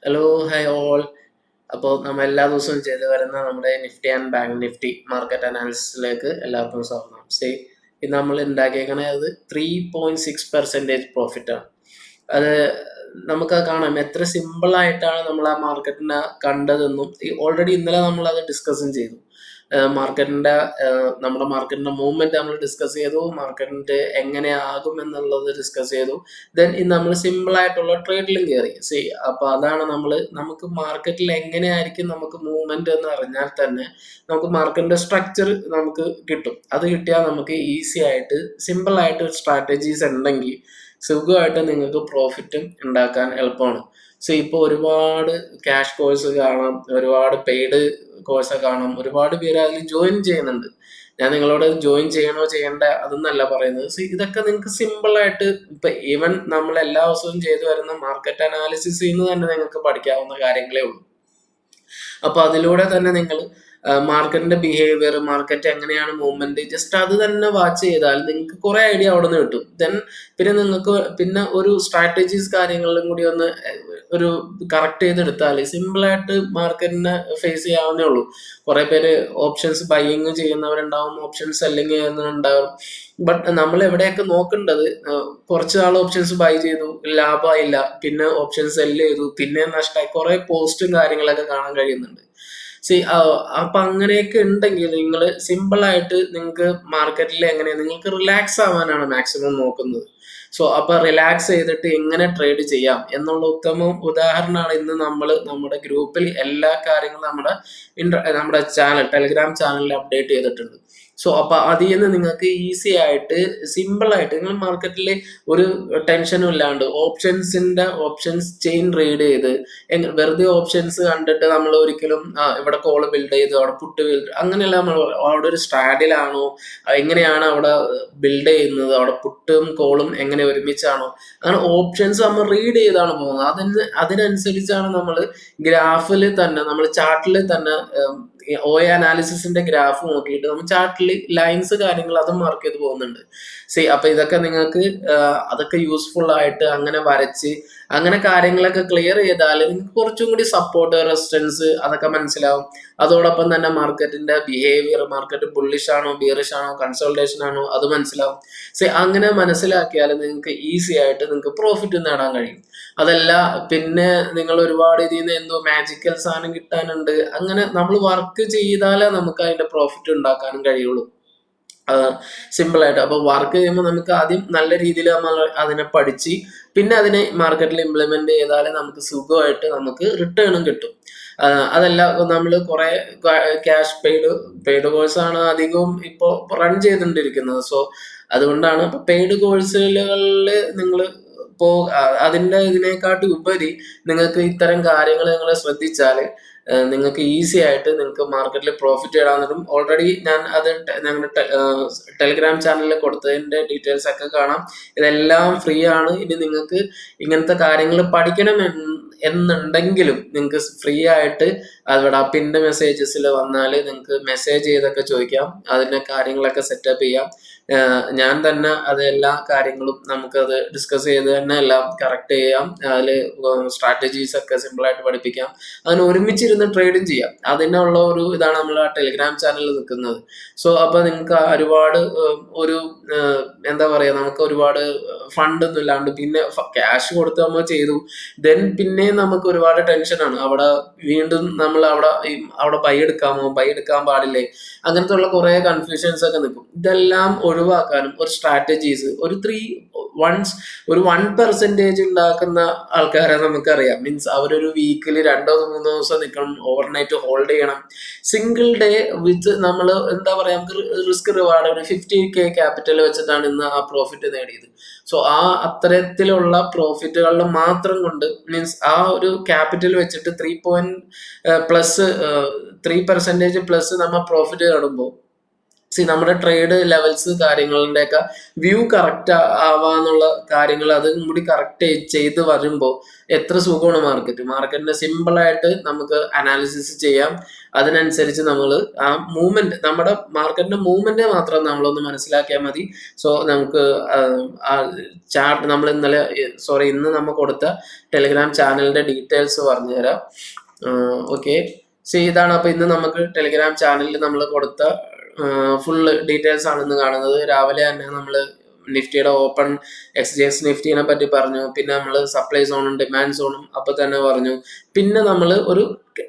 Hello, hi all. അപ്പോൾ നമ്മൾ എല്ലാ ദിവസവും ചെയ്തു വരുന്ന നമ്മുടെ Nifty and Bank Nifty market അനാലിസിസിലേക്ക് എല്ലാവർക്കും സ്വാഗതം. ഇത് നമ്മൾ ഉണ്ടാക്കിയേക്കണത് 3.6% പ്രോഫിറ്റാണ്. അത് നമുക്ക് കാണാം എത്ര സിമ്പിളായിട്ടാണ് നമ്മൾ ആ മാർക്കറ്റിനെ കണ്ടതെന്നും ഓൾറെഡി ഇന്നലെ നമ്മൾ അത് ഡിസ്കസും ചെയ്തു. മാർക്കറ്റിൻ്റെ നമ്മുടെ മാർക്കറ്റിൻ്റെ മൂവ്മെൻറ്റ് നമ്മൾ ഡിസ്കസ് ചെയ്തു, മാർക്കറ്റിൻ്റെ എങ്ങനെയാകും എന്നുള്ളത് ഡിസ്കസ് ചെയ്തു. ദെൻ ഇന്ന് നമ്മൾ സിമ്പിളായിട്ടുള്ള ട്രേഡിലും കയറി. അപ്പോൾ അതാണ് നമുക്ക് മാർക്കറ്റിൽ എങ്ങനെയായിരിക്കും നമുക്ക് മൂവ്മെൻറ്റ് എന്ന് അറിഞ്ഞാൽ തന്നെ നമുക്ക് മാർക്കറ്റിൻ്റെ സ്ട്രക്ചർ നമുക്ക് കിട്ടും. അത് കിട്ടിയാൽ നമുക്ക് ഈസി ആയിട്ട് സിമ്പിളായിട്ട് സ്ട്രാറ്റജീസ് ഉണ്ടെങ്കിൽ സുഖമായിട്ട് നിങ്ങൾക്ക് പ്രോഫിറ്റും ഉണ്ടാക്കാൻ എളുപ്പമാണ്. ഇപ്പോൾ ഒരുപാട് ക്യാഷ് കോഴ്സ് കാണാം, ഒരുപാട് പെയ്ഡ് കോഴ്സ് കാണാം, ഒരുപാട് പേര് അതിൽ ജോയിൻ ചെയ്യുന്നുണ്ട്. ഞാൻ നിങ്ങളോട് ജോയിൻ ചെയ്യണോ ചെയ്യണ്ട അതൊന്നല്ല പറയുന്നത്. ഇതൊക്കെ നിങ്ങൾക്ക് സിമ്പിളായിട്ട് ഈവൻ നമ്മൾ എല്ലാ ദിവസവും ചെയ്തു വരുന്ന മാർക്കറ്റ് അനാലിസിസിൽ നിന്ന് തന്നെ നിങ്ങൾക്ക് പഠിക്കാവുന്ന കാര്യങ്ങളേ ഉള്ളൂ. അപ്പൊ അതിലൂടെ തന്നെ നിങ്ങൾ മാർക്കറ്റിന്റെ ബിഹേവിയർ, മാർക്കറ്റ് എങ്ങനെയാണ് മൂവ്മെന്റ്, ജസ്റ്റ് അത് തന്നെ വാച്ച് ചെയ്താൽ നിങ്ങൾക്ക് കുറെ ഐഡിയ അവിടെ നിന്ന് കിട്ടും. ദെൻ പിന്നെ നിങ്ങൾക്ക് പിന്നെ ഒരു സ്ട്രാറ്റജീസ് കാര്യങ്ങളിലും കൂടി ഒന്ന് ഒരു കറക്റ്റ് ചെയ്തെടുത്താൽ സിമ്പിളായിട്ട് മാർക്കറ്റിനെ ഫേസ് ചെയ്യാവുന്നേ ഉള്ളൂ. കുറെ പേര് ഓപ്ഷൻസ് ബൈയിങ് ചെയ്യുന്നവരുണ്ടാവും, ഓപ്ഷൻസ് സെല്ലിങ് ചെയ്യുന്നവരുണ്ടാവും. ബട്ട് നമ്മൾ എവിടെയൊക്കെ നോക്കേണ്ടത്, കുറച്ച് നാൾ ഓപ്ഷൻസ് ബൈ ചെയ്തു, ലാഭമായില്ല, പിന്നെ ഓപ്ഷൻസ് സെല്ല് ചെയ്തു, പിന്നെ നഷ്ടമായി, കുറെ പോസ്റ്റും കാര്യങ്ങളൊക്കെ കാണാൻ കഴിയുന്നുണ്ട്. അപ്പൊ അങ്ങനെയൊക്കെ ഉണ്ടെങ്കിൽ നിങ്ങൾ സിമ്പിളായിട്ട് നിങ്ങൾക്ക് മാർക്കറ്റിൽ എങ്ങനെയാണ് നിങ്ങൾക്ക് റിലാക്സ് ആവാനാണ് മാക്സിമം നോക്കുന്നത്. അപ്പൊ റിലാക്സ് ചെയ്തിട്ട് എങ്ങനെ ട്രേഡ് ചെയ്യാം എന്നുള്ള ഉദാഹരണമാണ് ഇന്ന് നമ്മൾ നമ്മുടെ ഗ്രൂപ്പിൽ എല്ലാ കാര്യങ്ങളും നമ്മുടെ ചാനൽ, ടെലിഗ്രാം ചാനലിൽ അപ്ഡേറ്റ് ചെയ്തിട്ടുണ്ട്. അപ്പൊ അതിൽ നിന്ന് നിങ്ങൾക്ക് ഈസി ആയിട്ട് സിമ്പിളായിട്ട് നിങ്ങൾ മാർക്കറ്റിൽ ഒരു ടെൻഷനും ഇല്ലാണ്ട് ഓപ്ഷൻസ് ചെയിൻ റീഡ് ചെയ്ത് വെറുതെ ഓപ്ഷൻസ് കണ്ടിട്ട് നമ്മൾ ഒരിക്കലും ഇവിടെ കോള് ബിൽഡ് ചെയ്ത് അവിടെ പുട്ട് ബിൽഡ് അങ്ങനെയല്ല. നമ്മൾ അവിടെ ഒരു സ്ട്രാഡിലാണോ, എങ്ങനെയാണ് അവിടെ ബിൽഡ് ചെയ്യുന്നത്, അവിടെ പുട്ടും കോളും എങ്ങനെ ഒരുമിച്ചാണോ, അങ്ങനെ ഓപ്ഷൻസ് നമ്മൾ റീഡ് ചെയ്താണ് പോകുന്നത്. അതിനനുസരിച്ചാണ് നമ്മൾ ഗ്രാഫിൽ തന്നെ, നമ്മൾ ചാർട്ടിൽ തന്നെ OA അനാലിസിസിന്റെ ഗ്രാഫ് നോക്കിയിട്ട് നമ്മൾ ചാർട്ടിൽ ലൈൻസ് കാര്യങ്ങൾ അതും മാർക്ക് ചെയ്ത് പോകുന്നുണ്ട്. അപ്പൊ ഇതൊക്കെ നിങ്ങൾക്ക് അതൊക്കെ യൂസ്ഫുൾ ആയിട്ട് അങ്ങനെ വരച്ച് അങ്ങനെ കാര്യങ്ങളൊക്കെ ക്ലിയർ ചെയ്താൽ നിങ്ങൾക്ക് കുറച്ചും കൂടി സപ്പോർട്ട്, റെസിസ്റ്റൻസ് അതൊക്കെ മനസ്സിലാവും. അതോടൊപ്പം തന്നെ മാർക്കറ്റിന്റെ ബിഹേവിയർ, മാർക്കറ്റ് ബുള്ളിഷ് ആണോ ബിയറിഷ് ആണോ കൺസോൾട്ടേഷൻ ആണോ അത് മനസ്സിലാവും. അങ്ങനെ മനസ്സിലാക്കിയാൽ നിങ്ങൾക്ക് ഈസി ആയിട്ട് നിങ്ങൾക്ക് പ്രോഫിറ്റ് നേടാൻ കഴിയും. അതല്ല പിന്നെ നിങ്ങൾ ഒരുപാട് ഇതിൽ നിന്ന് എന്തോ മാജിക്കൽ സാധനം കിട്ടാനുണ്ട്, അങ്ങനെ നമ്മൾ വർക്ക് ചെയ്താലേ നമുക്ക് അതിന്റെ പ്രോഫിറ്റ് ഉണ്ടാക്കാനും കഴിയുള്ളൂ. സിമ്പിളായിട്ട്. അപ്പോൾ വർക്ക് ചെയ്യുമ്പോൾ നമുക്ക് ആദ്യം നല്ല രീതിയിൽ നമ്മൾ അതിനെ പഠിച്ച് പിന്നെ അതിനെ മാർക്കറ്റിൽ ഇംപ്ലിമെന്റ് ചെയ്താലേ നമുക്ക് സുഖമായിട്ട് നമുക്ക് റിട്ടേണും കിട്ടും. അതല്ല നമ്മൾ കുറെ ക്യാഷ് പെയ്ഡ് കോഴ്സാണ് അധികവും ഇപ്പോൾ റൺ ചെയ്തുകൊണ്ടിരിക്കുന്നത്. അതുകൊണ്ടാണ് ഇപ്പൊ പെയ്ഡ് കോഴ്സുകളിൽ നിങ്ങൾ അതിന്റെ ഇതിനെക്കാട്ടി ഉപരി നിങ്ങൾക്ക് ഇത്തരം കാര്യങ്ങൾ നിങ്ങൾ ശ്രദ്ധിച്ചാൽ നിങ്ങൾക്ക് ഈസി ആയിട്ട് നിങ്ങൾക്ക് മാർക്കറ്റിൽ പ്രോഫിറ്റ് ഇടാൻ പറ്റും. ഓൾറെഡി ഞാൻ അത് ഞങ്ങളുടെ ടെലിഗ്രാം ചാനലിൽ കൊടുത്തതിന്റെ ഡീറ്റെയിൽസ് ഒക്കെ കാണാം. ഇതെല്ലാം ഫ്രീ ആണ്. ഇനി നിങ്ങൾക്ക് ഇങ്ങനത്തെ കാര്യങ്ങൾ പഠിക്കണം എന്നുണ്ടെങ്കിലും നിങ്ങൾക്ക് ഫ്രീ ആയിട്ട് അവിടെ പിന്റെ മെസ്സേജസിൽ വന്നാൽ നിങ്ങൾക്ക് മെസ്സേജ് ചെയ്തൊക്കെ ചോദിക്കാം, അതിന്റെ കാര്യങ്ങളൊക്കെ സെറ്റപ്പ് ചെയ്യാം. ഞാൻ തന്നെ അത് എല്ലാ കാര്യങ്ങളും നമുക്കത് ഡിസ്കസ് ചെയ്ത് തന്നെ എല്ലാം കറക്റ്റ് ചെയ്യാം. അതിൽ സ്ട്രാറ്റജീസ് ഒക്കെ സിമ്പിളായിട്ട് പഠിപ്പിക്കാം. അതിന് ഒരുമിച്ചിരുന്ന് ട്രേഡും ചെയ്യാം. അതിനുള്ള ഒരു ഇതാണ് നമ്മൾ ആ ടെലിഗ്രാം ചാനലിൽ നിൽക്കുന്നത്. അപ്പൊ നിങ്ങൾക്ക് ഒരുപാട് ഒരു എന്താ പറയാ, നമുക്ക് ഒരുപാട് ഫണ്ടൊന്നും ഇല്ലാണ്ട് പിന്നെ ക്യാഷ് കൊടുത്ത് നമ്മൾ ചെയ്തു, ദെൻ പിന്നെ നമുക്ക് ഒരുപാട് ടെൻഷനാണ്. അവിടെ വീണ്ടും നമ്മൾ അവിടെ ബൈ എടുക്കാൻ പാടില്ലേ, അങ്ങനത്തെ ഉള്ള കുറെ കൺഫ്യൂഷൻസ് ഒക്കെ നിൽക്കും. ഇതെല്ലാം ഒഴിവാക്കാനും ഒരു സ്ട്രാറ്റജീസ് ഒരു 1% ഉണ്ടാക്കുന്ന ആൾക്കാരെ നമുക്കറിയാം. മീൻസ് അവരൊരു വീക്കിൽ 2-3 ദിവസം നിൽക്കണം, ഓവർനൈറ്റ് ഹോൾഡ് ചെയ്യണം. സിംഗിൾ ഡേ വിത്ത് നമ്മൾ എന്താ പറയാ, നമുക്ക് റിസ്ക് റിവാർഡ് ഒരു 50K ക്യാപിറ്റൽ വെച്ചിട്ടാണ് ഇന്ന് ആ പ്രോഫിറ്റ് നേടിയത്. ആ അത്തരത്തിലുള്ള പ്രോഫിറ്റുകളിൽ മാത്രം കൊണ്ട് മീൻസ് ആ ഒരു ക്യാപിറ്റൽ വെച്ചിട്ട് 3% പ്ലസ് നമ്മൾ പ്രോഫിറ്റ് കാണുമ്പോൾ നമ്മുടെ ട്രേഡ് ലെവൽസ് കാര്യങ്ങളുടെയൊക്കെ വ്യൂ കറക്റ്റ് ആവാന്നുള്ള കാര്യങ്ങൾ അതും കൂടി കറക്റ്റ് ചെയ്ത് വരുമ്പോൾ എത്ര സുഖമാണ് മാർക്കറ്റിന് സിമ്പിളായിട്ട് നമുക്ക് അനാലിസിസ് ചെയ്യാം. അതിനനുസരിച്ച് നമ്മൾ ആ മൂവ്മെന്റ്, നമ്മുടെ മാർക്കറ്റിന്റെ മൂവ്മെന്റ് മാത്രം നമ്മളൊന്ന് മനസ്സിലാക്കിയാൽ മതി. സോ നമുക്ക് ആ ചാർട്ട് നമ്മൾ ഇന്ന് നമ്മൾ കൊടുത്ത ടെലിഗ്രാം ചാനലിന്റെ ഡീറ്റെയിൽസ് പറഞ്ഞുതരാം. ഓക്കെ, ഇതാണ്. അപ്പൊ ഇന്ന് നമുക്ക് ടെലിഗ്രാം ചാനലിൽ നമ്മൾ കൊടുത്ത ഫുള്ള് ഡീറ്റെയിൽസ് ആണ് ഇന്ന് കാണുന്നത്. രാവിലെ തന്നെ നമ്മൾ നിഫ്റ്റിയുടെ ഓപ്പൺ എക്സ്ചേഞ്ച് നിഫ്റ്റിനെ പറ്റി പറഞ്ഞു. പിന്നെ നമ്മൾ സപ്ലൈ സോണും ഡിമാൻഡ് സോണും അപ്പൊ തന്നെ പറഞ്ഞു. പിന്നെ നമ്മൾ ഒരു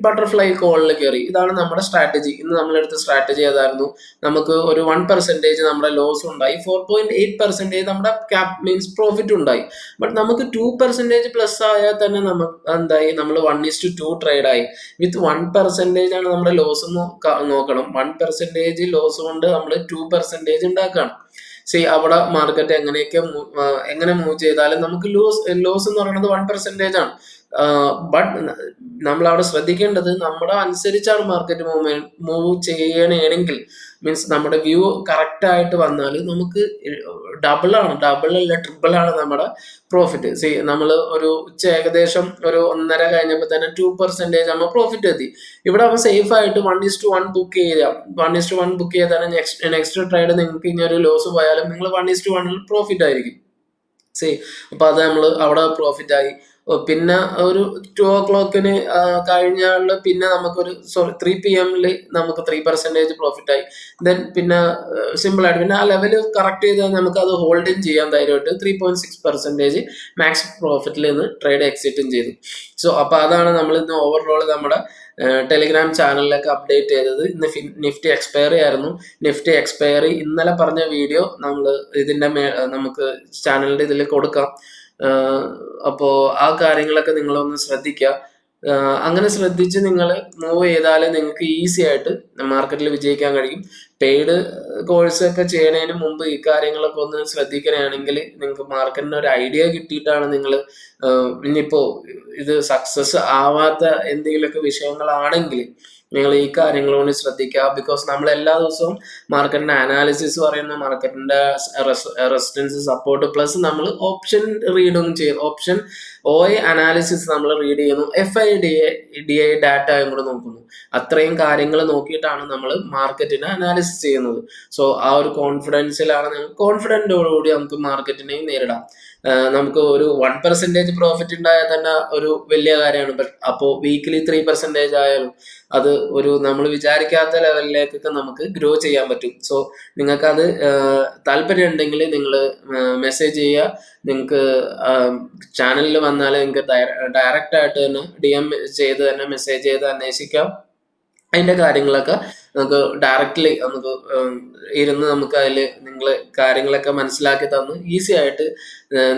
ബട്ടർഫ്ലൈ കോളിൽ കയറി. ഇതാണ് നമ്മുടെ സ്ട്രാറ്റജി. ഇന്ന് നമ്മളെടുത്ത സ്ട്രാറ്റജി ഏതായിരുന്നു? നമുക്ക് ഒരു 1% നമ്മുടെ ലോസ് ഉണ്ടായി, 4.8% നമ്മുടെ ക്യാപ് മീൻസ് പ്രോഫിറ്റ് ഉണ്ടായി. ബട്ട് നമുക്ക് 2% പ്ലസ് ആയാൽ തന്നെ നമുക്ക് എന്തായി? നമ്മൾ 1:2 ട്രേഡ് ആയി. വിത്ത് 1% ആണ് നമ്മുടെ ലോസ് നോക്കണം. 1% ലോസ് കൊണ്ട് നമ്മൾ 2% ഉണ്ടാക്കുകയാണ്. അവിടെ മാർക്കറ്റ് എങ്ങനെ മൂവ് ചെയ്താലും നമുക്ക് ലോസ് എന്ന് പറയുന്നത് 1% ആണ്. ബട്ട് നമ്മൾ അവിടെ ശ്രദ്ധിക്കേണ്ടത് നമ്മുടെ അനുസരിച്ചാണ് മാർക്കറ്റ് മൂവ് ചെയ്യണമെങ്കിൽ, മീൻസ് നമ്മുടെ വ്യൂ കറക്റ്റ് ആയിട്ട് വന്നാൽ നമുക്ക് ഡബിൾ അല്ല ട്രിപ്പിൾ ആണ് നമ്മുടെ പ്രോഫിറ്റ്. നമ്മൾ ഒരു ഏകദേശം ഒരു 1.5 കഴിഞ്ഞപ്പോൾ തന്നെ 2% നമ്മൾ പ്രോഫിറ്റ് എത്തി. ഇവിടെ നമ്മൾ സേഫ് ആയിട്ട് 1:1 ബുക്ക് ചെയ്യാം. 1:1 ബുക്ക് ചെയ്താൽ നെക്സ്റ്റ് ട്രേഡ് നിങ്ങൾക്ക് ഇനി ഒരു ലോസ് പോയാലും നിങ്ങൾ 1:1 പ്രോഫിറ്റ് ആയിരിക്കും. അപ്പൊ അത് നമ്മൾ അവിടെ പ്രോഫിറ്റ് ആയി. പിന്നെ ഒരു 2 o'clock കഴിഞ്ഞാൽ പിന്നെ നമുക്കൊരു 3 PM നമുക്ക് 3% പ്രോഫിറ്റ് ആയി. ദെൻ പിന്നെ സിമ്പിൾ ആയിട്ട് പിന്നെ ആ ലെവൽ കറക്റ്റ് ചെയ്താൽ നമുക്ക് അത് ഹോൾഡിങ് ചെയ്യാൻ ധൈര്യമായിട്ട് 3.6% മാക്സ് പ്രോഫിറ്റിൽ നിന്ന് ട്രേഡ് എക്സിറ്റും ചെയ്തു. അപ്പൊ അതാണ് നമ്മൾ ഇന്ന് ഓവറോൾ നമ്മുടെ ടെലിഗ്രാം ചാനലിലൊക്കെ അപ്ഡേറ്റ് ചെയ്തത്. ഇന്ന് നിഫ്റ്റി എക്സ്പയറി ആയിരുന്നു. നിഫ്റ്റി എക്സ്പയറി ഇന്നലെ പറഞ്ഞ വീഡിയോ നമ്മൾ ഇതിന്റെ നമുക്ക് ചാനലിന്റെ ഇതിൽ കൊടുക്കാം. അപ്പോ ആ കാര്യങ്ങളൊക്കെ നിങ്ങളൊന്ന് ശ്രദ്ധിക്കുക. അങ്ങനെ ശ്രദ്ധിച്ച് നിങ്ങൾ മൂവ് ചെയ്താൽ നിങ്ങൾക്ക് ഈസി ആയിട്ട് മാർക്കറ്റിൽ വിജയിക്കാൻ കഴിയും. പെയ്ഡ് കോഴ്സ് ഒക്കെ ചെയ്യണതിന് മുമ്പ് ഈ കാര്യങ്ങളൊക്കെ ഒന്ന് ശ്രദ്ധിക്കുകയാണെങ്കിൽ നിങ്ങൾക്ക് മാർക്കറ്റിന് ഒരു ഐഡിയ കിട്ടിയിട്ടാണ് നിങ്ങൾ ഇനിയിപ്പോ ഇത് സക്സസ് ആവാത്ത എന്തെങ്കിലുമൊക്കെ വിഷയങ്ങളാണെങ്കിൽ നിങ്ങൾ ഈ കാര്യങ്ങളോട് ശ്രദ്ധിക്കുക. ബിക്കോസ് നമ്മൾ എല്ലാ ദിവസവും മാർക്കറ്റിന്റെ അനാലിസിസ് പറയുന്ന മാർക്കറ്റിന്റെ റെസിസ്റ്റൻസ് സപ്പോർട്ട് പ്ലസ് നമ്മൾ ഓപ്ഷൻ റീഡും ചെയ്യും. ഓപ്ഷൻ OI അനാലിസിസ് നമ്മൾ റീഡ് ചെയ്യുന്നു, FIDI ഡാറ്റയും കൂടെ നോക്കുന്നു. അത്രയും കാര്യങ്ങൾ നോക്കിയിട്ടാണ് നമ്മൾ മാർക്കറ്റിനെ അനാലിസിസ് ചെയ്യുന്നത്. ആ ഒരു കോൺഫിഡൻറ്റോടുകൂടി നമുക്ക് മാർക്കറ്റിനെയും നേരിടാം. നമുക്ക് ഒരു 1% പ്രോഫിറ്റ് ഉണ്ടായാൽ തന്നെ ഒരു വലിയ കാര്യമാണ്. അപ്പോൾ വീക്കിലി 3% ആയാലും അത് ഒരു നമ്മൾ വിചാരിക്കാത്ത ലെവലിലേക്കൊക്കെ നമുക്ക് ഗ്രോ ചെയ്യാൻ പറ്റും. നിങ്ങൾക്കത് താല്പര്യം ഉണ്ടെങ്കിൽ നിങ്ങൾ മെസ്സേജ് ചെയ്യുക. നിങ്ങൾക്ക് ചാനലിൽ വന്നാൽ നിങ്ങൾക്ക് ഡയറക്റ്റ് ആയിട്ട് തന്നെ DM ചെയ്ത് തന്നെ മെസ്സേജ് ചെയ്ത് അന്വേഷിക്കാം. അതിന്റെ കാര്യങ്ങളൊക്കെ നമുക്ക് ഡയറക്റ്റ്ലി നമുക്ക് ഇരുന്ന് നമുക്ക് അതിൽ നിങ്ങൾ കാര്യങ്ങളൊക്കെ മനസ്സിലാക്കി തന്ന് ഈസി ആയിട്ട്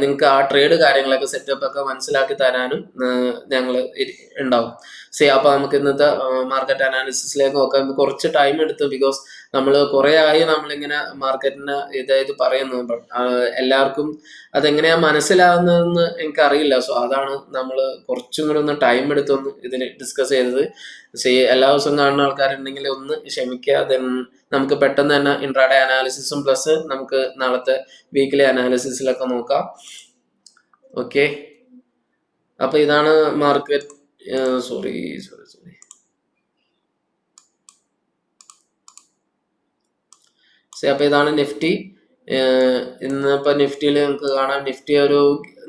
നിങ്ങൾക്ക് ആ ട്രേഡ് കാര്യങ്ങളൊക്കെ സെറ്റപ്പ് ഒക്കെ മനസ്സിലാക്കി തരാനും ഞങ്ങൾ ഉണ്ടാവും. അപ്പൊ നമുക്ക് ഇന്നത്തെ മാർക്കറ്റ് അനാലിസിസിലേക്ക് നോക്കാം. കുറച്ച് ടൈം എടുത്തു, ബിക്കോസ് നമ്മൾ കുറെ ആയി നമ്മളിങ്ങനെ മാർക്കറ്റിന് ഇതായത് പറയുന്നു. എല്ലാവർക്കും അതെങ്ങനെയാ മനസ്സിലാവുന്നതെന്ന് എനിക്കറിയില്ല. അതാണ് നമ്മൾ കുറച്ചും കൂടി ഒന്ന് ടൈം എടുത്തൊന്ന് ഇതിന് ഡിസ്കസ് ചെയ്തത്. എല്ലാ ദിവസവും കാണുന്ന ആൾക്കാരുണ്ടെങ്കിൽ ഒന്ന് ക്ഷമിക്കുക. ദെൻ നമുക്ക് പെട്ടെന്ന് തന്നെ ഇൻട്രാഡേ അനാലിസിസും പ്ലസ് നമുക്ക് നാളത്തെ വീക്കിലി അനാലിസിസിലൊക്കെ നോക്കാം. ഓക്കെ, അപ്പൊ ഇതാണ് മാർക്കറ്റ്. സോറി അപ്പൊ ഇതാണ് നിഫ്റ്റി. ഇന്നിപ്പോ നിഫ്റ്റിയിൽ നമുക്ക് കാണാം, നിഫ്റ്റി ഒരു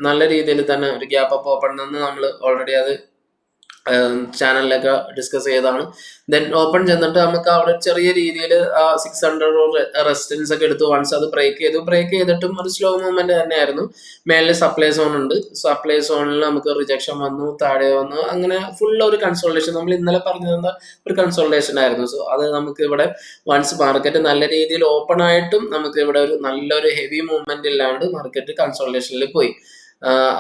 നല്ല രീതിയിൽ തന്നെ ഒരു ഗ്യാപ്പ് അപ്പ് ഓപ്പൺ നിന്ന് നമ്മൾ ഓൾറെഡി അത് ചാനലിലൊക്കെ ഡിസ്കസ് ചെയ്തതാണ്. ദെൻ ഓപ്പൺ ചെന്നിട്ട് നമുക്ക് അവിടെ ചെറിയ രീതിയിൽ 600 റെസിസ്റ്റൻസ് ഒക്കെ എടുത്തു. വൺസ് അത് ബ്രേക്ക് ചെയ്തിട്ടും ഒരു സ്ലോ മൂവ്മെന്റ് തന്നെയായിരുന്നു. മേളിൽ സപ്ലൈ സോൺ ഉണ്ട്. സപ്ലൈ സോണിൽ നമുക്ക് റിജക്ഷൻ വന്നു, താഴെ വന്നു, അങ്ങനെ ഫുൾ ഒരു കൺസോൾട്ടേഷൻ. നമ്മൾ ഇന്നലെ പറഞ്ഞത് ഒരു കൺസോൾട്ടേഷൻ ആയിരുന്നു. അത് നമുക്ക് ഇവിടെ വൺസ് മാർക്കറ്റ് നല്ല രീതിയിൽ ഓപ്പൺ ആയിട്ടും നമുക്ക് ഇവിടെ ഒരു നല്ലൊരു ഹെവി മൂവ്മെന്റ് ഇല്ലാണ്ട് മാർക്കറ്റ് കൺസോൾട്ടേഷനിൽ പോയി.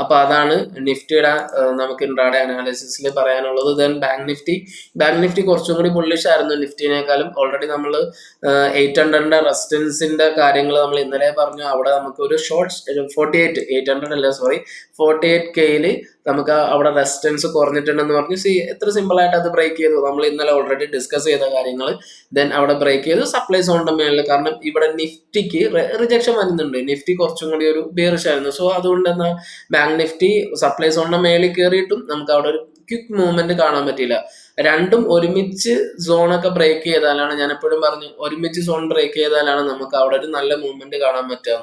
അപ്പൊ അതാണ് നിഫ്റ്റിയുടെ നമുക്ക് ഇൻട്രാഡേ അനാലിസിസിൽ പറയാനുള്ളത്. ദെൻ ബാങ്ക് നിഫ്റ്റി കുറച്ചും കൂടി ബുള്ളിഷ് ആയിരുന്നു നിഫ്റ്റിനേക്കാളും. ഓൾറെഡി നമ്മൾ 800 റെസിസ്റ്റൻസിന്റെ കാര്യങ്ങൾ നമ്മൾ ഇന്നലെ പറഞ്ഞു. അവിടെ നമുക്ക് ഒരു ഷോർട്ട് 48K നമുക്ക് അവിടെ റെസിസ്റ്റൻസ് കുറഞ്ഞിട്ടുണ്ടെന്ന് പറഞ്ഞു. എത്ര സിമ്പിൾ ആയിട്ട് അത് ബ്രേക്ക് ചെയ്തു. നമ്മൾ ഇന്നലെ ഓൾറെഡി ഡിസ്കസ് ചെയ്ത കാര്യങ്ങൾ. ദെൻ അവിടെ ബ്രേക്ക് ചെയ്തു സപ്ലൈ സോണിന്റെ മേളിൽ. കാരണം ഇവിടെ നിഫ്റ്റിക്ക് റിജക്ഷൻ വരുന്നുണ്ട്. നിഫ്റ്റി കുറച്ചും കൂടി ഒരു ബിയറിഷ് ആയിരുന്നു. സോ അതുകൊണ്ട് തന്നെ ബാങ്ക് നിഫ്റ്റി സപ്ലൈ സോണിന്റെ മേളിൽ കയറിയിട്ടും നമുക്ക് അവിടെ ഒരു ക്വിക്ക് മൂവ്മെന്റ് കാണാൻ പറ്റിയില്ല. രണ്ടും ഒരുമിച്ച് സോണൊക്കെ ബ്രേക്ക് ചെയ്താലാണ്, ഞാൻ എപ്പോഴും പറഞ്ഞു, ഒരുമിച്ച് സോൺ ബ്രേക്ക് ചെയ്താലാണ് നമുക്ക് അവിടെ ഒരു നല്ല മൂവ്മെന്റ് കാണാൻ പറ്റുക.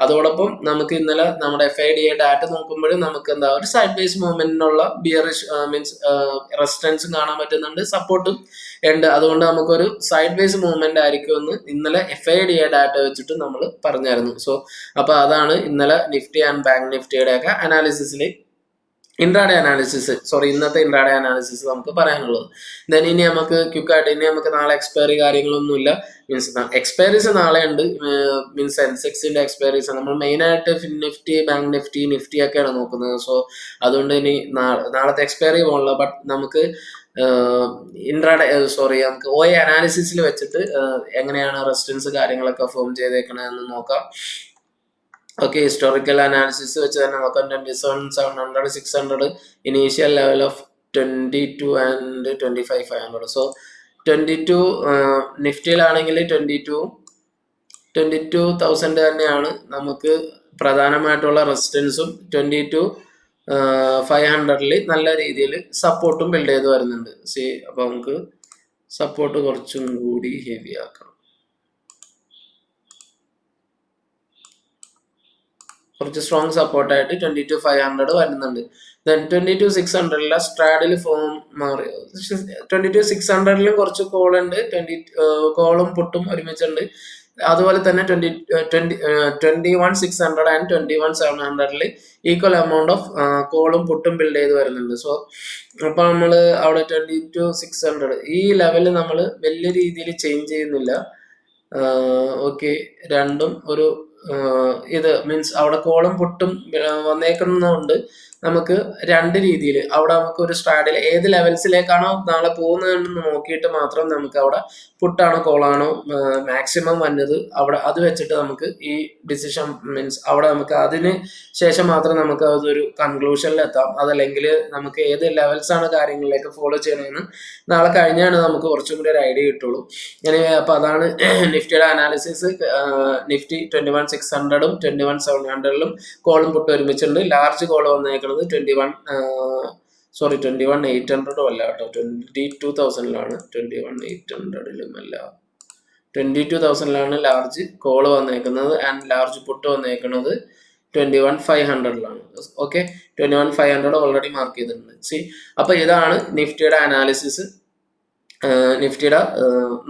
അതോടൊപ്പം നമുക്ക് ഇന്നലെ നമ്മുടെ FIDA ഡാറ്റ നോക്കുമ്പോഴും നമുക്ക് എന്താ ഒരു സൈഡ് വേസ് മൂവ്മെന്റിനുള്ള ബിയറിഷ് മീൻസ് റെസിസ്റ്റൻസും കാണാൻ പറ്റുന്നുണ്ട്, സപ്പോർട്ടും ഉണ്ട്. അതുകൊണ്ട് നമുക്കൊരു സൈഡ് വേസ് മൂവ്മെന്റ് ആയിരിക്കുമെന്ന് ഇന്നലെ FIDA ഡാറ്റ വെച്ചിട്ട് നമ്മൾ പറഞ്ഞായിരുന്നു. സോ അപ്പൊ അതാണ് ഇന്നലെ നിഫ്റ്റി ആൻഡ് ബാങ്ക് നിഫ്റ്റിയുടെ ഒക്കെ അനാലിസിസിൽ ഇൻട്രാഡേ അനാലിസിസ്, ഇന്നത്തെ ഇൻട്രാഡേ അനാലിസിസ് നമുക്ക് പറയാനുള്ളത്. ദെൻ ഇനി നമുക്ക് ക്വിക്കായിട്ട് ഇനി നമുക്ക് നാളെ എക്സ്പയറി കാര്യങ്ങളൊന്നുമില്ല. മീൻസ് എക്സ്പയറീസ് നാളെ ഉണ്ട്. മീൻസ് സെൻസെക്സിന്റെ എക്സ്പയറീസ് നമ്മൾ മെയിൻ ആയിട്ട് നിഫ്റ്റി, ബാങ്ക് നിഫ്റ്റി, നിഫ്റ്റി ഒക്കെയാണ് നോക്കുന്നത്. സോ അതുകൊണ്ട് ഇനി നാളത്തെ എക്സ്പയറി പോകണില്ല. ബട്ട് നമുക്ക് ഇൻട്രാഡേ നമുക്ക് OA അനാലിസിസിൽ വെച്ചിട്ട് എങ്ങനെയാണ് റെസിസ്റ്റൻസ് കാര്യങ്ങളൊക്കെ ഫോം ചെയ്തേക്കണതെന്ന് നോക്കാം. ഓക്കെ, ഹിസ്റ്റോറിക്കൽ അനാലിസിസ് വെച്ച് തന്നെ നോക്കാം. 27,700, 600 initial level of 22 and 25,500. So 22 നിഫ്റ്റിയിലാണെങ്കിൽ 22,000 തന്നെയാണ് നമുക്ക് പ്രധാനമായിട്ടുള്ള റെസിസ്റ്റൻസും. 22,500 നല്ല രീതിയിൽ സപ്പോർട്ടും ബിൽഡ് ചെയ്ത് വരുന്നുണ്ട്. അപ്പൊ നമുക്ക് സപ്പോർട്ട് കുറച്ചും കൂടി ഹെവി ആക്കണം. കുറച്ച് സ്ട്രോങ് സപ്പോർട്ടായിട്ട് 22,500 വരുന്നുണ്ട്. ദെൻ 22,600 സ്ട്രാഡിൽ ഫോം മാറി. 22,600 കുറച്ച് കോൾ ഉണ്ട്, കോളും പുട്ടും ഒരുമിച്ചുണ്ട്. അതുപോലെ തന്നെ 21,600 ആൻഡ് 21,700 ഈക്വൽ എമൗണ്ട് ഓഫ് കോളും പുട്ടും ബിൽഡ് ചെയ്ത് വരുന്നുണ്ട്. സോ അപ്പൊ നമ്മൾ അവിടെ 22,600 ഈ ലെവലിൽ നമ്മൾ വലിയ രീതിയിൽ ചേഞ്ച് ചെയ്യുന്നില്ല. ഓക്കെ, രണ്ടും ഒരു ഇത് മീൻസ് അവിടെ കോളും പുട്ടും വന്നേക്കുന്നതുകൊണ്ട് നമുക്ക് രണ്ട് രീതിയിൽ അവിടെ നമുക്ക് ഒരു സ്ട്രാഡിൽ ഏത് ലെവൽസിലേക്കാണോ നാളെ പോകുന്നതെന്ന് നോക്കിയിട്ട് മാത്രം നമുക്ക് അവിടെ പുട്ടാണോ കോളാണോ മാക്സിമം വന്നത് അവിടെ അത് വെച്ചിട്ട് നമുക്ക് ഈ ഡിസിഷൻ മീൻസ് അവിടെ നമുക്ക് അതിന് ശേഷം മാത്രം നമുക്ക് അതൊരു കൺക്ലൂഷനിൽ എത്താം. അതല്ലെങ്കിൽ നമുക്ക് ഏത് ലെവൽസ് ആണ് കാര്യങ്ങളിലേക്ക് ഫോളോ ചെയ്യണമെന്ന് നാളെ കഴിഞ്ഞാണ് നമുക്ക് കുറച്ചും കൂടി ഒരു ഐഡിയ കിട്ടുള്ളൂ. അപ്പൊ അതാണ് നിഫ്റ്റിയുടെ അനാലിസിസ്. നിഫ്റ്റി 21,600 21,700 കോളും പുട്ടും ഒരുമിച്ചുണ്ട്. ലാർജ് കോൾ വന്നേക്കുന്നത് 21,800 അല്ല കേട്ടോ, 22,000 21,800 അല്ല, 22,000 ലാർജ് കോള് വന്നേക്കുന്നത്. ആൻഡ് ലാർജ് പുട്ട് വന്നേക്കുന്നത് 21,500 ഓക്കെ, 21,500 ഓൾറെഡി മാർക്ക് ചെയ്തിട്ടുണ്ട്. അപ്പൊ ഇതാണ് നിഫ്റ്റിയുടെ അനാലിസിസ്. നിഫ്റ്റിയുടെ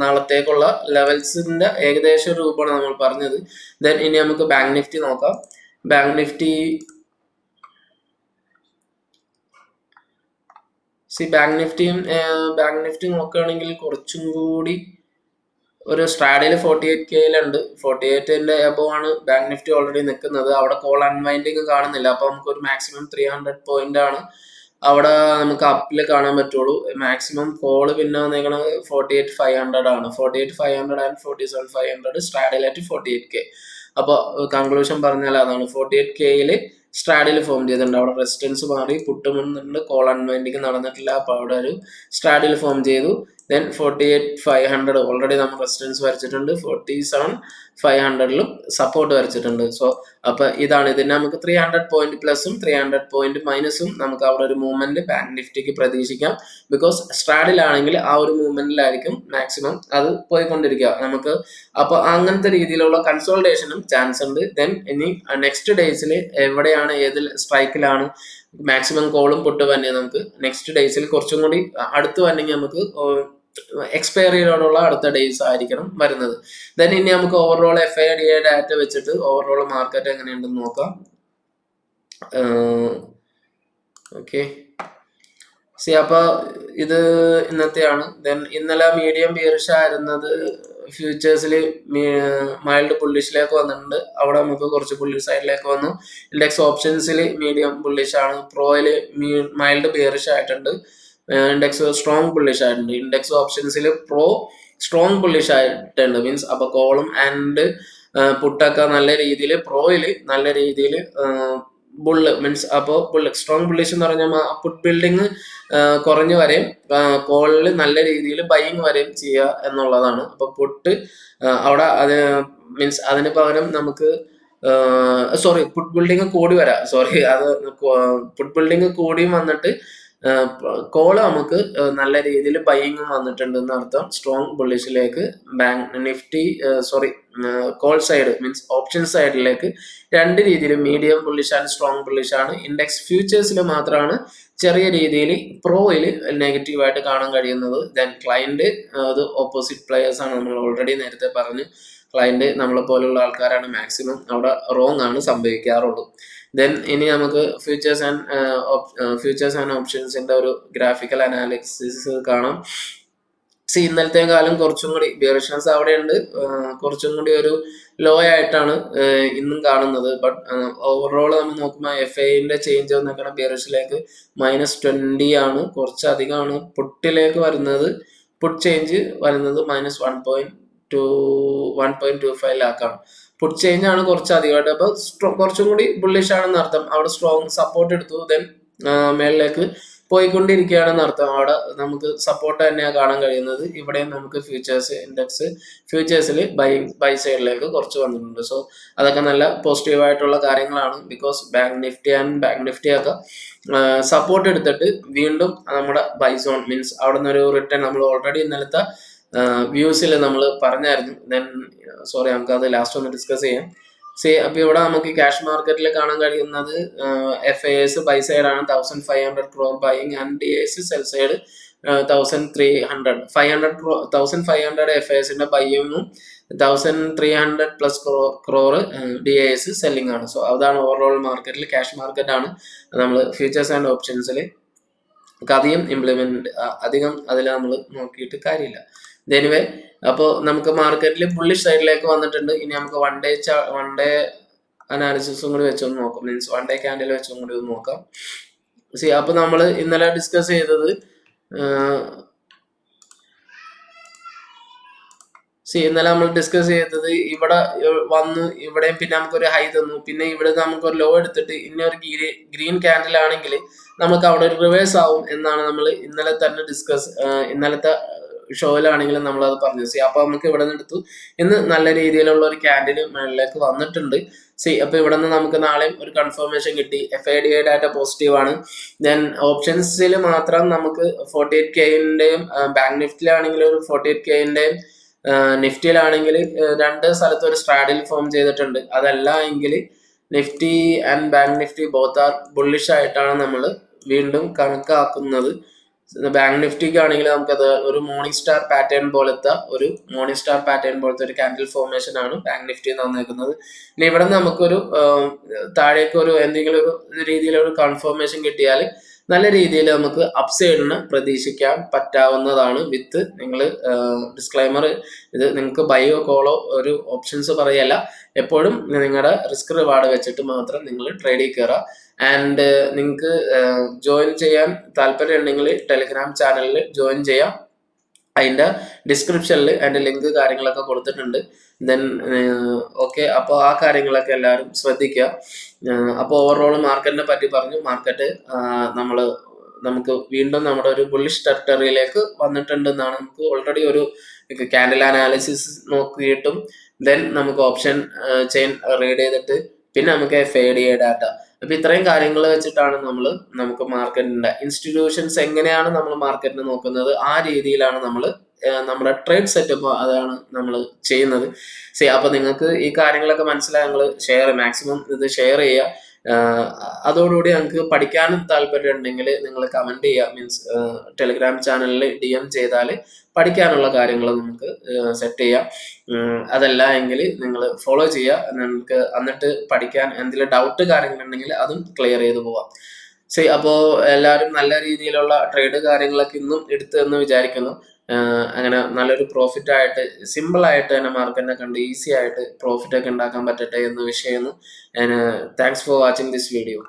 നാളത്തേക്കുള്ള ലെവൽസിന്റെ ഏകദേശ രൂപമാണ് നമ്മൾ പറഞ്ഞത്. ദെൻ ഇനി നമുക്ക് ബാങ്ക് നിഫ്റ്റി നോക്കാം. ബാങ്ക് നിഫ്റ്റി നോക്കുകയാണെങ്കിൽ കുറച്ചും കൂടി ഒരു സ്ട്രാഡിൽ 48K ഉണ്ട്. 48ന്റെ എബോവ് ആണ് ബാങ്ക് നിഫ്റ്റി ഓൾറെഡി നിൽക്കുന്നത്. അവിടെ കോൾ അൺവൈൻഡിങ് കാണുന്നില്ല. അപ്പൊ നമുക്ക് ഒരു മാക്സിമം 300 പോയിന്റ് ആണ് അവിടെ നമുക്ക് അപ്പിൽ കാണാൻ പറ്റുള്ളൂ. മാക്സിമം കോള് പിന്നെ വന്നേക്കുന്നത് 48,500 ആണ്. 48,500 ആൻഡ് 47,500 സ്ട്രാഡിലായിട്ട് 48K. അപ്പൊ കൺക്ലൂഷൻ പറഞ്ഞാൽ അതാണ് 48Kയിൽ സ്ട്രാഡിൽ ഫോം ചെയ്തിട്ടുണ്ട്. അവിടെ റെസിസ്റ്റൻസ് മാറി പുട്ടുമുന്നുണ്ട്, കോൾ അൺവൈൻഡിങ് നടന്നിട്ടില്ല. അപ്പൊ അവിടെ ഒരു സ്ട്രാഡിൽ ഫോം ചെയ്തു. ദെൻ 48,500 ഓൾറെഡി നമ്മൾ റെസിസ്റ്റൻസ് വരച്ചിട്ടുണ്ട്. 47,500 സപ്പോർട്ട് വരച്ചിട്ടുണ്ട്. സോ അപ്പൊ ഇതാണ് ഇതിന് നമുക്ക് 300 പോയിന്റ് പ്ലസും 300 പോയിന്റ് മൈനസും നമുക്ക് അവിടെ ഒരു മൂവ്മെന്റ് ബാങ്ക് നിഫ്റ്റിക്ക് പ്രതീക്ഷിക്കാം. ബിക്കോസ് സ്ട്രാഡിലാണെങ്കിൽ ആ ഒരു മൂവ്മെന്റിലായിരിക്കും മാക്സിമം അത് പോയിക്കൊണ്ടിരിക്കുക നമുക്ക്. അപ്പൊ അങ്ങനത്തെ രീതിയിലുള്ള കൺസോൾട്ടേഷനും ചാൻസ് ഉണ്ട്. ദെൻ ഇനി നെക്സ്റ്റ് ഡേയ്സിൽ എവിടെയാണ് ഏത് സ്ട്രൈക്കിലാണ് മാക്സിമം കോളും പുട്ട് തന്നെ നമുക്ക് നെക്സ്റ്റ് ഡേയ്സിൽ കുറച്ചും കൂടി അടുത്ത് വന്നെങ്കിൽ നമുക്ക് എക്സ്പയറിയോടുള്ള അടുത്ത ഡേയ്സ് ആയിരിക്കണം വരുന്നത്. ദെൻ ഇനി നമുക്ക് ഓവറോൾ FIDA ഡാറ്റ വെച്ചിട്ട് ഓവറോൾ മാർക്കറ്റ് എങ്ങനെയുണ്ടെന്ന് നോക്കാം. ഓക്കെ, അപ്പൊ ഇത് ഇന്നത്തെയാണ്. ദെൻ ഇന്നലെ മീഡിയം ബിയറിഷ് ആയിരുന്നത് ഫ്യൂച്ചേഴ്സിൽ മൈൽഡ് ബുള്ളിഷിലേക്ക് വന്നിട്ടുണ്ട്. അവിടെ നമുക്ക് കുറച്ച് ബുള്ളിഷ് സൈഡിലേക്ക് വന്നു. ഇൻഡെക്സ് ഓപ്ഷൻസിൽ മീഡിയം ബുള്ളിഷ് ആണ്. പ്രോയില് മൈൽഡ് ബിയറിഷ് ആയിട്ടുണ്ട്. ഇൻഡെക്സ് സ്ട്രോങ് ബുള്ളിഷ് ആയിട്ടുണ്ട്. ഇൻഡെക്സ് ഓപ്ഷൻസിൽ പ്രോ സ്ട്രോങ് ബുള്ളിഷ് ആയിട്ടുണ്ട്. മീൻസ് അപ്പൊ കോളും ആൻഡ് പുട്ടൊക്കെ നല്ല രീതിയിൽ പ്രോയില് നല്ല രീതിയിൽ ബുള്ള് മീൻസ് അപ്പോൾ ബുള്ള് സ്ട്രോങ് ബുള്ളിഷ് എന്ന് പറഞ്ഞാൽ പുട്ട് ബിൽഡിങ് കുറഞ്ഞു വരെയും കോളിൽ നല്ല രീതിയിൽ ബൈയിങ് വരെയും ചെയ്യുക എന്നുള്ളതാണ്. അപ്പൊ പുട്ട് അവിടെ അത് മീൻസ് അതിന് പകരം നമുക്ക് സോറി പുട്ട് ബിൽഡിങ് കൂടി വരാം, സോറി അത് പുട്ട് ബിൽഡിങ് കൂടിയും വന്നിട്ട് കോള് നമുക്ക് നല്ല രീതിയിൽ ബൈയിങ് വന്നിട്ടുണ്ട് എന്നർത്ഥം. സ്ട്രോങ് ബുള്ളിഷിലേക്ക് Bank Nifty sorry call side means option സൈഡിലേക്ക് രണ്ട് രീതിയിൽ മീഡിയം ബുള്ളിഷ് ആണ്, സ്ട്രോങ് ബുള്ളിഷ് ആണ്. ഇൻഡെക്സ് ഫ്യൂച്ചേഴ്സിൽ മാത്രമാണ് ചെറിയ രീതിയിൽ പ്രോയിൽ നെഗറ്റീവായിട്ട് കാണാൻ കഴിയുന്നത്. ദെൻ ക്ലയന്റ് അത് ഓപ്പോസിറ്റ് പ്ലെയേഴ്സ് ആണ്, നമ്മൾ ഓൾറെഡി നേരത്തെ പറഞ്ഞു. ക്ലയന്റ് നമ്മളെ പോലുള്ള ആൾക്കാരാണ് മാക്സിമം അവിടെ റോങ് ആണ് സംഭവിക്കാറുള്ളൂ. ദെൻ ഇനി നമുക്ക് ഫ്യൂച്ചേഴ്സ് ആൻഡ് ഓപ്ഷൻസിന്റെ ഒരു ഗ്രാഫിക്കൽ അനാലിസിസ് കാണാം. ഇന്നലത്തെ കാലം കുറച്ചും കൂടി ബിയറിഷ്നസ് അവിടെയുണ്ട്, കുറച്ചും കൂടി ഒരു ലോ ആയിട്ടാണ് ഇന്നും കാണുന്നത്. ബട്ട് ഓവറോൾ നമ്മൾ നോക്കുമ്പോൾ FIന്റെ ചേഞ്ച് വന്നേക്കണം ബിയറിഷിലേക്ക് -20 ആണ്, കുറച്ചധികമാണ്. പുട്ടിലേക്ക് വരുന്നത് പുട്ട് ചേഞ്ച് വരുന്നത് -1.25 ലാക്കാണ്. പുട്ട് ചേഞ്ച് ആണ് കുറച്ച് അധികമായിട്ട്. അപ്പൊ കുറച്ചും കൂടി ബുള്ളിഷ് ആണെന്ന് അർത്ഥം. അവിടെ സ്ട്രോങ് സപ്പോർട്ട് എടുത്തു, ദെൻ മേളിലേക്ക് പോയിക്കൊണ്ടിരിക്കുകയാണെന്ന് അർത്ഥം. അവിടെ നമുക്ക് സപ്പോർട്ട് തന്നെയാണ് കാണാൻ കഴിയുന്നത്. ഇവിടെയും നമുക്ക് ഫ്യൂച്ചേഴ്സ് ഇൻഡെക്സ് ഫ്യൂച്ചേഴ്സിൽ ബൈ സൈഡിലേക്ക് കുറച്ച് വന്നിട്ടുണ്ട്. സോ അതൊക്കെ നല്ല പോസിറ്റീവായിട്ടുള്ള കാര്യങ്ങളാണ്. ബിക്കോസ് ബാങ്ക് നിഫ്റ്റി ഒക്കെ സപ്പോർട്ട് എടുത്തിട്ട് വീണ്ടും നമ്മുടെ ബൈ സോൺ മീൻസ് അവിടെ നിന്നൊരു റിട്ടേൺ നമ്മൾ ഓൾറെഡി ഇന്നലത്തെ വ്യൂസിൽ നമ്മൾ പറഞ്ഞായിരുന്നു. ദെൻ സോറി നമുക്ക് അത് ലാസ്റ്റ് ഒന്ന് ഡിസ്കസ് ചെയ്യാം. അപ്പൊ ഇവിടെ നമുക്ക് ക്യാഷ് മാർക്കറ്റിൽ കാണാൻ കഴിയുന്നത് FIS ബൈ സൈഡ് ആണ് 1500 crore buying and DIS cell side 1500 FISന്റെ ബൈയിങ്ങും 1300+ crore DIS selling ആണ്. സോ അതാണ് ഓവറോൾ മാർക്കറ്റിൽ ക്യാഷ് മാർക്കറ്റ് ആണ്. നമ്മൾ ഫ്യൂച്ചേഴ്സ് ആൻഡ് ഓപ്ഷൻസിൽ അധികം അതിൽ നമ്മൾ നോക്കിയിട്ട് കാര്യമില്ല. എനിവേ അപ്പോൾ നമുക്ക് മാർക്കറ്റിൽ ബുള്ളിഷ് സൈഡിലേക്ക് വന്നിട്ടുണ്ട്. ഇനി നമുക്ക് വൺ ഡേ അനാലിസിസും കൂടി വെച്ചൊന്ന് നോക്കാം, മീൻസ് വൺ ഡേ ക്യാൻഡിൽ വെച്ചും കൂടി ഒന്ന് നോക്കാം. അപ്പോൾ നമ്മൾ ഇന്നലെ ഡിസ്കസ് ചെയ്തത് ഇവിടെ വന്നു, ഇവിടെയും പിന്നെ നമുക്കൊരു ഹൈ തന്നു, പിന്നെ ഇവിടെ നമുക്കൊരു ലോ എടുത്തിട്ട് ഇനി ഒരു ഗ്രീൻ ക്യാൻഡിൽ ആണെങ്കിൽ നമുക്ക് അവിടെ ഒരു റിവേഴ്സ് ആവും എന്നാണ് നമ്മൾ ഇന്നലത്തെ ഷോയിലാണെങ്കിലും നമ്മളത് പറഞ്ഞു. അപ്പൊ നമുക്ക് ഇവിടെ നിന്ന് എടുത്തു, ഇന്ന് നല്ല രീതിയിലുള്ള ഒരു ക്യാൻഡിൽ മേളിലേക്ക് വന്നിട്ടുണ്ട്. അപ്പൊ ഇവിടെ നിന്ന് നമുക്ക് നാളെയും ഒരു കൺഫർമേഷൻ കിട്ടി. FIDA ഡാറ്റ പോസിറ്റീവ് ആണ്. ദെൻ ഓപ്ഷൻസിൽ മാത്രം നമുക്ക് 48Kന്റെയും ബാങ്ക് നിഫ്റ്റിയിലാണെങ്കിൽ ഒരു 48Kന്റെയും നിഫ്റ്റിയിലാണെങ്കിൽ രണ്ട് സ്ഥലത്ത് ഒരു സ്ട്രാഡിൽ ഫോം ചെയ്തിട്ടുണ്ട്. അതല്ല എങ്കിൽ Nifty and Bank Nifty both are bullish ആയിട്ടാണ് നമ്മൾ വീണ്ടും കണക്കാക്കുന്നത്. ബാങ്ക് നിഫ്റ്റിക്ക് ആണെങ്കിൽ നമുക്കത് ഒരു മോർണിംഗ് സ്റ്റാർ പാറ്റേൺ പോലത്തെ ഒരു ക്യാൻഡിൽ ഫോർമേഷൻ ആണ് ബാങ്ക് നിഫ്റ്റി തന്നേക്കുന്നത്. ഇനി ഇവിടെ നമുക്കൊരു താഴേക്ക് ഒരു എന്തെങ്കിലും ഒരു രീതിയിലൊരു കൺഫർമേഷൻ കിട്ടിയാൽ നല്ല രീതിയിൽ നമുക്ക് അപ്സൈഡിന് പ്രതീക്ഷിക്കാൻ പറ്റാവുന്നതാണ്. വിത്ത് നിങ്ങൾ ഡിസ്ക്ലൈമർ, ഇത് നിങ്ങൾക്ക് ബയോ കോളോ ഒരു ഓപ്ഷൻസ് പറയല്ല, എപ്പോഴും നിങ്ങളുടെ റിസ്ക് റിവാർഡ് വെച്ചിട്ട് മാത്രം നിങ്ങൾ ട്രേഡിൽ കയറുക. ആൻഡ് നിങ്ങൾക്ക് ജോയിൻ ചെയ്യാൻ താല്പര്യം ഉണ്ടെങ്കിൽ ടെലിഗ്രാം ചാനലിൽ ജോയിൻ ചെയ്യാം. അതിൻ്റെ ഡിസ്ക്രിപ്ഷനിൽ അതിൻ്റെ ലിങ്ക് കാര്യങ്ങളൊക്കെ കൊടുത്തിട്ടുണ്ട്. ദെൻ ഓക്കെ, അപ്പോൾ ആ കാര്യങ്ങളൊക്കെ എല്ലാവരും ശ്രദ്ധിക്കുക. അപ്പോൾ ഓവറോൾ മാർക്കറ്റിനെ പറ്റി പറഞ്ഞു. മാർക്കറ്റ് നമുക്ക് വീണ്ടും നമ്മുടെ ഒരു ബുള്ളിഷ് ടെറിട്ടറിയിലേക്ക് വന്നിട്ടുണ്ടെന്നാണ്. നമുക്ക് ഓൾറെഡി ഒരു ക്യാൻഡിൽ അനാലിസിസ് നോക്കിയിട്ടും ദെൻ നമുക്ക് ഓപ്ഷൻ ചെയിൻ റീഡ് ചെയ്തിട്ട് പിന്നെ നമുക്ക് FIDA ഡാറ്റ, അപ്പൊ ഇത്രയും കാര്യങ്ങൾ വെച്ചിട്ടാണ് നമുക്ക് മാർക്കറ്റിന്റെ ഇൻസ്റ്റിറ്റ്യൂഷൻസ് എങ്ങനെയാണ് നമ്മൾ മാർക്കറ്റിനെ നോക്കുന്നത്, ആ രീതിയിലാണ് നമ്മൾ നമ്മുടെ ട്രേഡ് സെറ്റപ്പ് അതാണ് നമ്മൾ ചെയ്യുന്നത്. അപ്പൊ നിങ്ങൾക്ക് ഈ കാര്യങ്ങളൊക്കെ മനസ്സിലായി, നിങ്ങൾ മാക്സിമം ഇത് ഷെയർ ചെയ്യുക. അതോടുകൂടി നിങ്ങൾക്ക് പഠിക്കാനും താല്പര്യം ഉണ്ടെങ്കിൽ നിങ്ങൾ കമന്റ് ചെയ്യുക, മീൻസ് ടെലിഗ്രാം ചാനലിൽ DM ചെയ്താൽ പഠിക്കാനുള്ള കാര്യങ്ങൾ നമുക്ക് സെറ്റ് ചെയ്യാം. അതല്ല എങ്കിൽ നിങ്ങൾ ഫോളോ ചെയ്യുക, നിങ്ങൾക്ക് എന്നിട്ട് പഠിക്കാൻ എന്തെങ്കിലും ഡൗട്ട് കാര്യങ്ങളുണ്ടെങ്കിൽ അതും ക്ലിയർ ചെയ്ത് പോവാം. അപ്പോൾ എല്ലാവരും നല്ല രീതിയിലുള്ള ട്രേഡ് കാര്യങ്ങളൊക്കെ ഇന്നും എടുത്തു എന്ന് വിചാരിക്കുന്നു. അങ്ങനെ നല്ലൊരു പ്രോഫിറ്റ് ആയിട്ട് സിമ്പിൾ ആയിട്ട് തന്നെ മാർക്കറ്റിനെ കണ്ട് ഈസി ആയിട്ട് പ്രോഫിറ്റ് ഒക്കെ ഉണ്ടാക്കാൻ പറ്റട്ടെ എന്ന് വിഷയം. Thanks for watching this video.